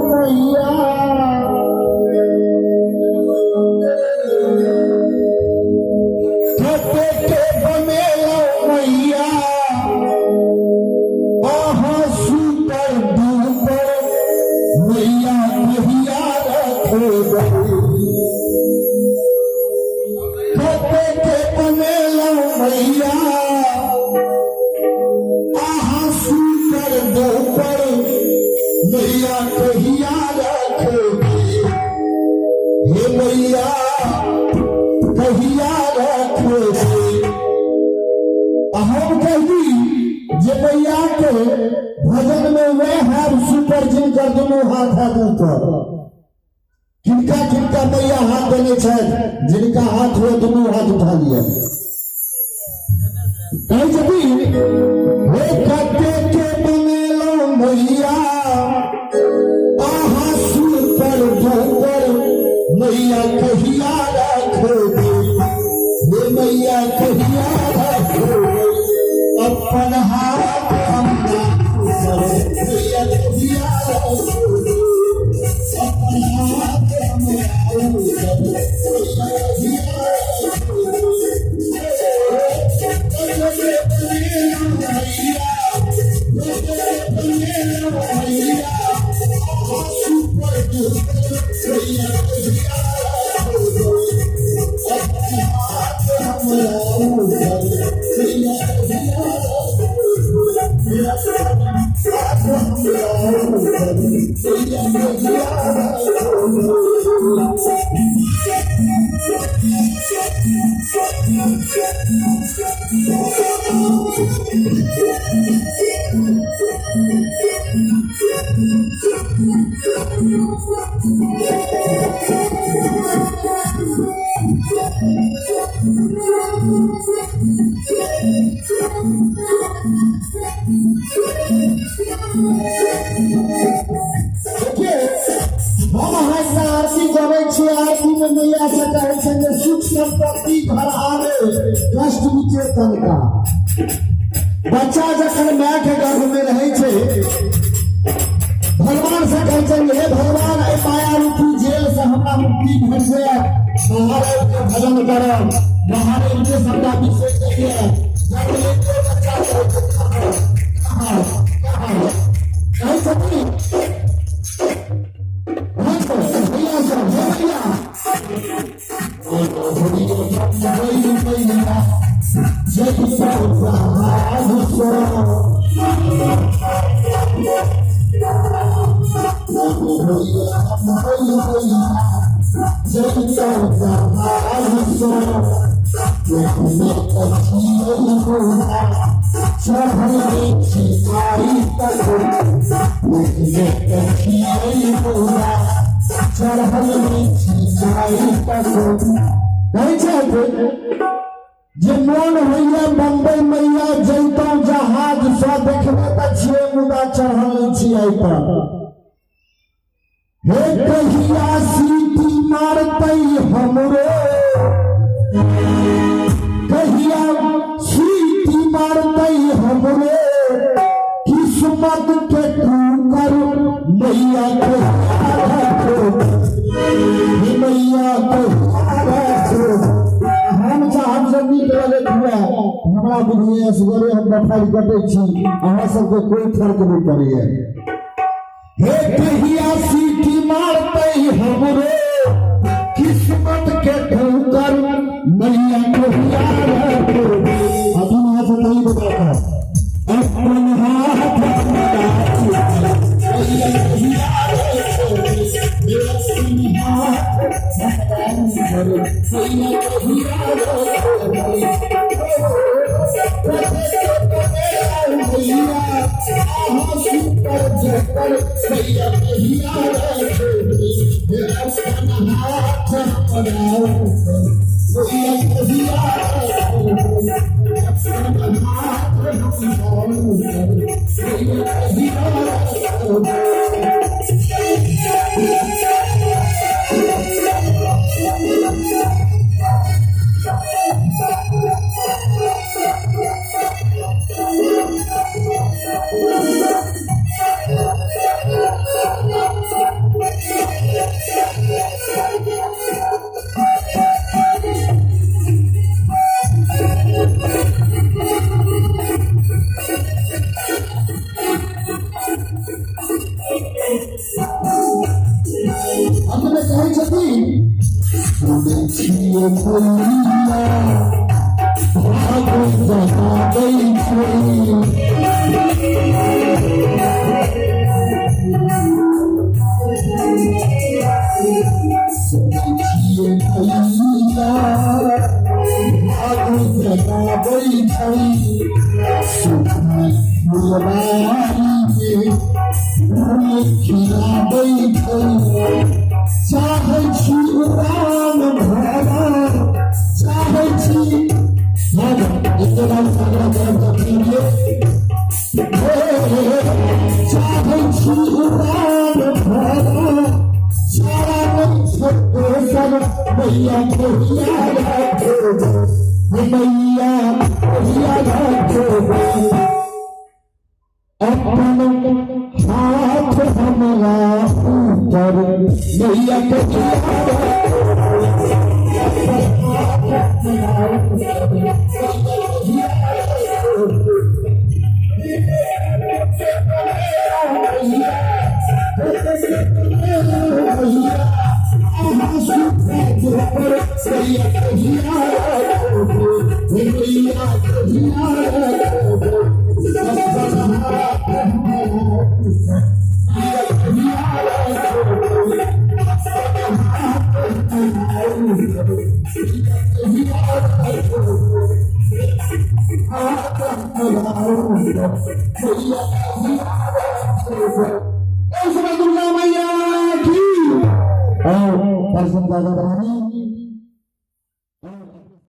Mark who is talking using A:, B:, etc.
A: मैया खेते के बनेला मैया आहा सुपर डूपर मैया कहिया रखे खेते के बनेला मैया आहा सुपर डूपर मैया कहिया रखे हे मैया कहिया रखे हम कही जे मैया के भजन में वे हाथ सुपर जिनकर दोनों हाथ है ऊपर किनका किनका मैया हाथ देने जिनका हाथ हुए दोनों हाथ उठा लिया हे कटे के बनेलो मैया आहा सुपर डूपर मैया कहिया रखे हे मैया कहिया रखे अपन हाथ हमरा मैया कहिया रखे अपन हाथ हमरा मैया से कहे सुख संपत्ति घर आवे कष्ट विचेतन का बच्चा जखन माय के गर्भ में रहे भगवान से कहे हे भगवान ए माया रूपी जेल से हमरा मुक्ति भेट जाए बाहर के भजन करब बाहर के शब्द विषय करिए जब एक बच्चा कहे सकी जे मोन होइया बम्बई मैया जैतौ जहाज सँ देखबे त छियै मुदा चढ़ल छियै पर हे कहिया सीटी मारतै हमरो कहिया सीटी मारतै हमरो किस्मत के ठोकर मैया के मैया हम चाहब से नीक लगैत हुए हमरा बुझिए असगरे हम बफाई कटे छी अहाँ सबके कोई फर्क नहीं पड़ैए हे कहिया सीटी मारतै हमरो किस्मत के ठोकर मैया कहिया रखे अपन हाथ नहीं बताता अपन हाथ अंत में कहे छथी देखिए कोइया भागो जगा गई छोड़ी देखिए कोइया भागो जगा गई छोड़ी सुख में फुलवारी में खिला गई छोड़ी चाहे छी उड़ान भरा चाहे छी इतने नाम सागरा करम तकीरिए चाहे छी उड़ान भरा सारा मन छोटे सब मैया को याद रखो मैया याद रखो अपन हाथ हमारा ऊपर मैया को दुर्गा मैया की और दर्शन दादा